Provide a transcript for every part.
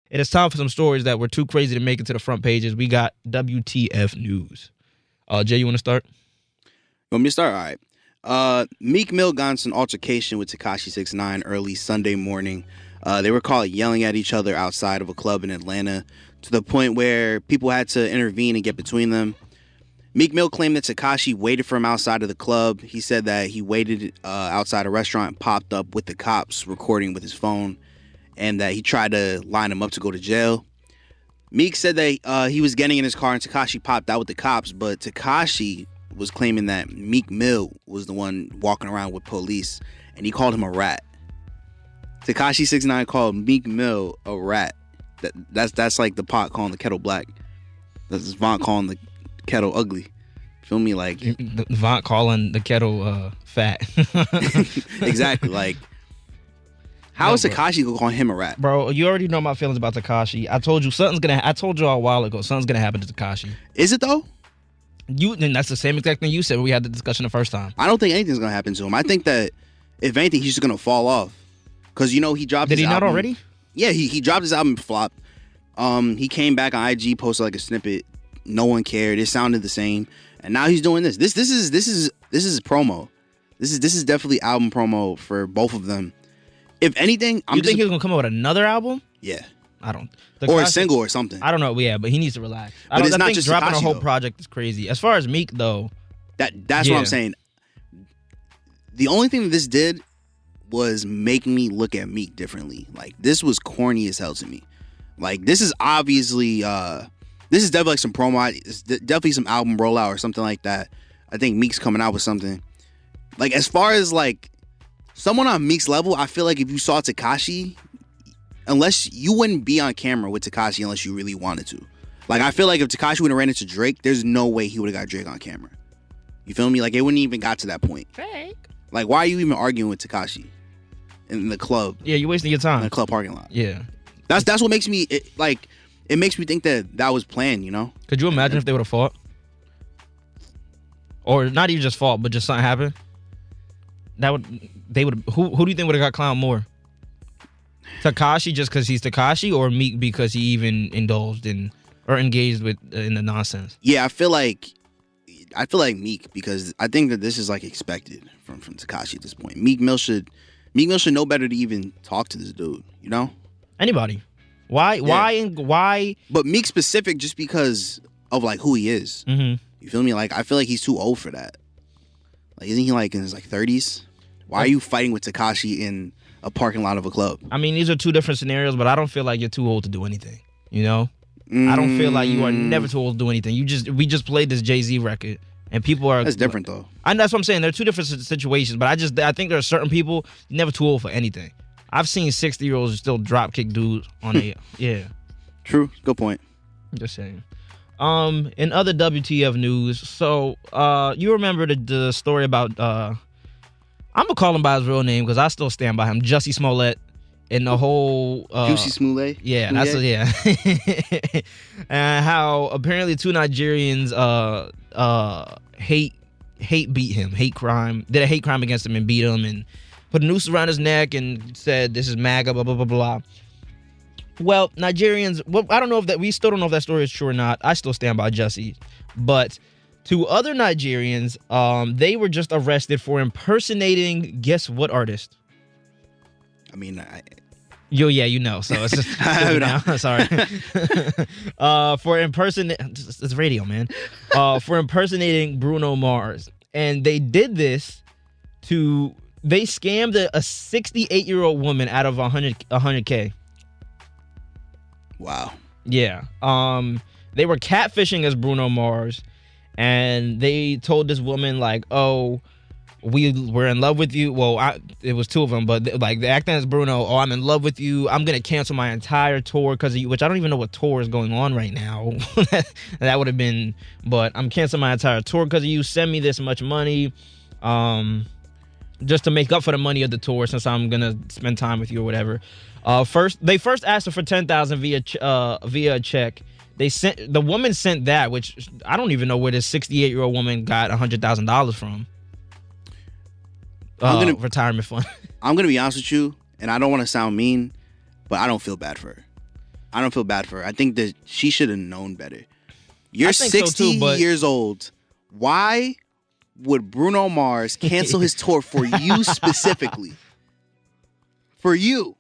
It is time for some stories that were too crazy to make it to the front pages. We got WTF news. Jay, you want to start? You want me to start? All right. Meek Mill got into an altercation with Tekashi 6ix9ine early Sunday morning. They were caught yelling at each other outside of a club in Atlanta to the point where people had to intervene and get between them. Meek Mill claimed that Tekashi waited for him outside of the club. He said that he waited outside a restaurant and popped up with the cops recording with his phone, and that he tried to line him up to go to jail. Meek said that he was getting in his car and Tekashi popped out with the cops, but Tekashi was claiming that Meek Mill was the one walking around with police, and he called him a rat. Tekashi 6ix9ine called Meek Mill a rat. That's like the pot calling the kettle black. That's Vaughn calling the kettle ugly. Feel me? Like Vaughn calling the kettle fat. Exactly. Like, how is Tekashi gonna call him a rat? Bro, you already know my feelings about Tekashi. I told you I told you a while ago, something's gonna happen to Tekashi. Is it though? And that's the same exact thing you said when we had the discussion the first time. I don't think anything's gonna happen to him. I think that if anything, he's just gonna fall off. Cause he dropped. Did his he not album. already? Yeah, he dropped his album flop. He came back on IG, posted like a snippet. No one cared. It sounded the same, and now he's doing this. This is promo. This is definitely album promo for both of them. If anything, You think he's gonna come out with another album? Yeah, I don't. or a single or something. I don't know. Yeah, but he needs to relax. But it's I not think just dropping Tekashi, a whole though. project is crazy. As far as Meek though, That's what I'm saying. The only thing that this did was make me look at Meek differently. Like, this was corny as hell to me. Like, this is obviously this is definitely like some promo. It's definitely some album rollout or something like that. I think Meek's coming out with something. Like, as far as like someone on Meek's level, I feel like if you saw Tekashi, unless you wouldn't be on camera with Tekashi unless you really wanted to. Like, I feel like if Tekashi would have ran into Drake, there's no way he would have got Drake on camera. You feel me? Like, it wouldn't even got to that point. Drake. Like, why are you even arguing with Tekashi in the club? Yeah, you're wasting your In time. the club parking lot. Yeah. That's what makes me it makes me think that was planned, you know? Could you imagine if they would have fought? Or not even just fought, but just something happened? Who do you think would have got clowned more? Tekashi just because he's Tekashi, or Meek because he even indulged in or engaged with in the nonsense? Yeah, I feel like Meek, because I think that this is like expected from Tekashi at this point. Meek Mill should know better to even talk to this dude, you know? Anybody. Why? But Meek specific just because of like who he is. Mm-hmm. You feel me? Like, I feel like he's too old for that. Like, isn't he like in his like 30s? Why are you fighting with Tekashi in a parking lot of a club? I mean, these are two different scenarios, but I don't feel like you're too old to do anything. You know? I don't feel like you are never too old to do anything. We just played this Jay-Z record, and people are. That's different though. And that's what I'm saying. They're two different situations, but I think there are certain people never too old for anything. I've seen 60-year-olds still drop kick dudes on a yeah. True. Good point. Just saying. In other WTF news, so you remember the story about I'm gonna call him by his real name because I still stand by him, Jussie Smollett, and the whole Juicy Smollett. Yeah, that's yeah. And how apparently two Nigerians hate beat him, did a hate crime against him and beat him and put a noose around his neck and said this is MAGA, blah blah blah blah. Well, Nigerians, I don't know we still don't know if that story is true or not. I still stand by Jussie, but two other Nigerians, they were just arrested for impersonating guess what artist? I mean, you know, so it's just now. Sorry. For it's radio, man. For impersonating Bruno Mars, and they did this they scammed a 68-year-old woman out of $100K. Wow. Yeah. They were catfishing as Bruno Mars, and they told this woman like, "Oh, we were in love with you." Well, it was two of them, but like the acting as Bruno. "Oh, I'm in love with you. I'm gonna cancel my entire tour because of you," which I don't even know what tour is going on right now. That would have been, but I'm canceling my entire tour because of you. Send me this much money, just to make up for the money of the tour since I'm gonna spend time with you or whatever. They first asked her for $10,000 via a check. The woman sent that, which I don't even know where this 68-year-old woman got $100,000 from. Retirement fund. I'm gonna be honest with you, and I don't want to sound mean, but I don't feel bad for her. I don't feel bad for her. I think that she should have known better. You're I think so 60 too, but- years old. Why would Bruno Mars cancel his tour for you specifically? For you.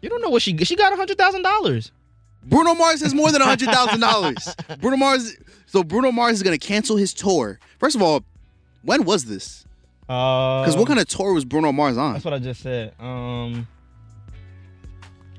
You don't know what she got $100,000. Bruno Mars has more than $100,000. Bruno Mars is going to cancel his tour. First of all, when was this? Because what kind of tour was Bruno Mars on? That's what I just said. I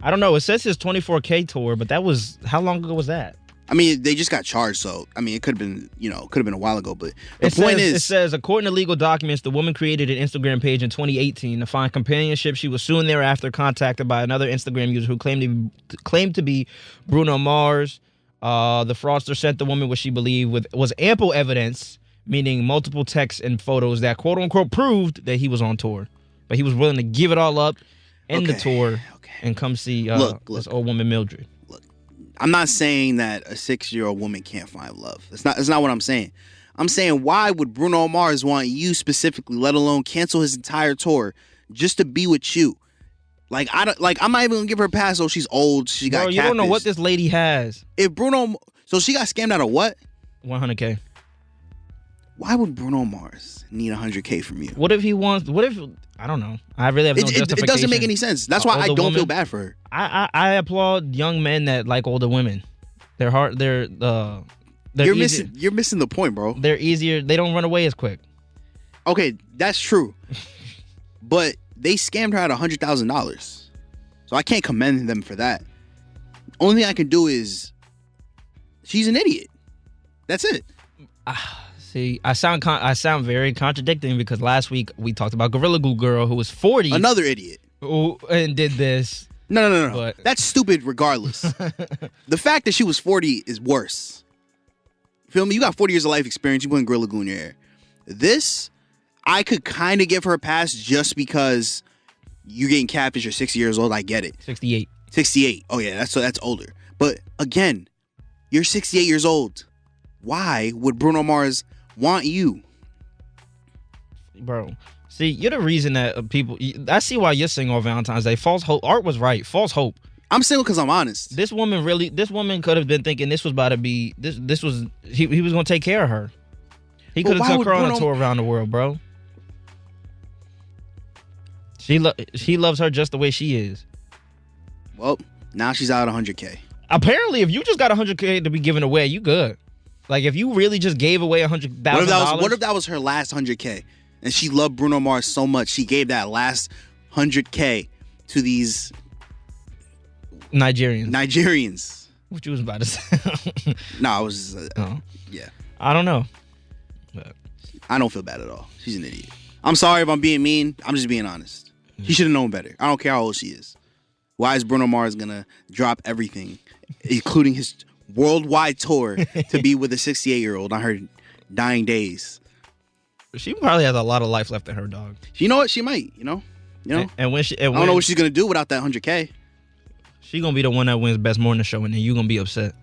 don't know. It says his 24K tour, but that was, how long ago was that? I mean, they just got charged, so I mean, it could have been, a while ago. But the point is, it says, according to legal documents, the woman created an Instagram page in 2018 to find companionship. She was soon thereafter contacted by another Instagram user who claimed to be Bruno Mars. The fraudster sent the woman what she believed was ample evidence, meaning multiple texts and photos that quote unquote proved that he was on tour, but he was willing to give it all up, end the tour, and come see this old woman Mildred. I'm not saying that a 6-year-old woman can't find love. That's not what I'm saying. I'm saying, why would Bruno Mars want you specifically, let alone cancel his entire tour just to be with you? I'm not even gonna give her a pass. Oh, she's old. She got catfished. You don't know what this lady has. So she got scammed out of what? $100K. Why would Bruno Mars need $100K from you? What if he wants? What if, I don't know. I really have no justification. It doesn't make any sense. That's why I don't feel bad for her. I applaud young men that like older women. They're hard. You're missing the point, bro. They're easier. They don't run away as quick. Okay, that's true. But they scammed her out of $100,000. So I can't commend them for that. Only thing I can do is, she's an idiot. That's it. See, I sound very contradicting because last week we talked about Gorilla Glue Girl who was 40. Another idiot. And did this. No. But that's stupid regardless. The fact that she was 40 is worse. Feel me? You got 40 years of life experience. You putting Gorilla Glue in your hair. This, I could kind of give her a pass just because you're getting catfish. You're 60 years old. I get it. 68. 68. Oh, yeah, that's older. But again, you're 68 years old. Why would Bruno Mars want you? Bro, see, you're the reason that people... I see why you're single on Valentine's Day. False hope. Art was right. False hope. I'm single because I'm honest. This woman could have been thinking this was about to be... This was... He was going to take care of her. He could have took her on a tour around the world, bro. He loves her just the way she is. Well, now she's out $100K. Apparently, if you just got $100K to be given away, you good. Like, if you really just gave away $100,000... What if that was her last $100K? And she loved Bruno Mars so much, she gave that last $100K to these... Nigerians. What you was about to say? No, I was... Yeah. I don't know. But I don't feel bad at all. She's an idiot. I'm sorry if I'm being mean. I'm just being honest. She should have known better. I don't care how old she is. Why is Bruno Mars going to drop everything, including his worldwide tour, to be with a 68-year-old on her dying days? She probably has a lot of life left in her, dog. You know what? She might, And when I don't know what she's going to do without that $100K. She going to be the one that wins Best Morning Show, and then you going to be upset.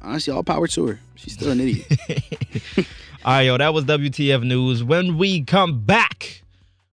Honestly, all power to her. She's still an idiot. All right, yo, that was WTF News. When we come back...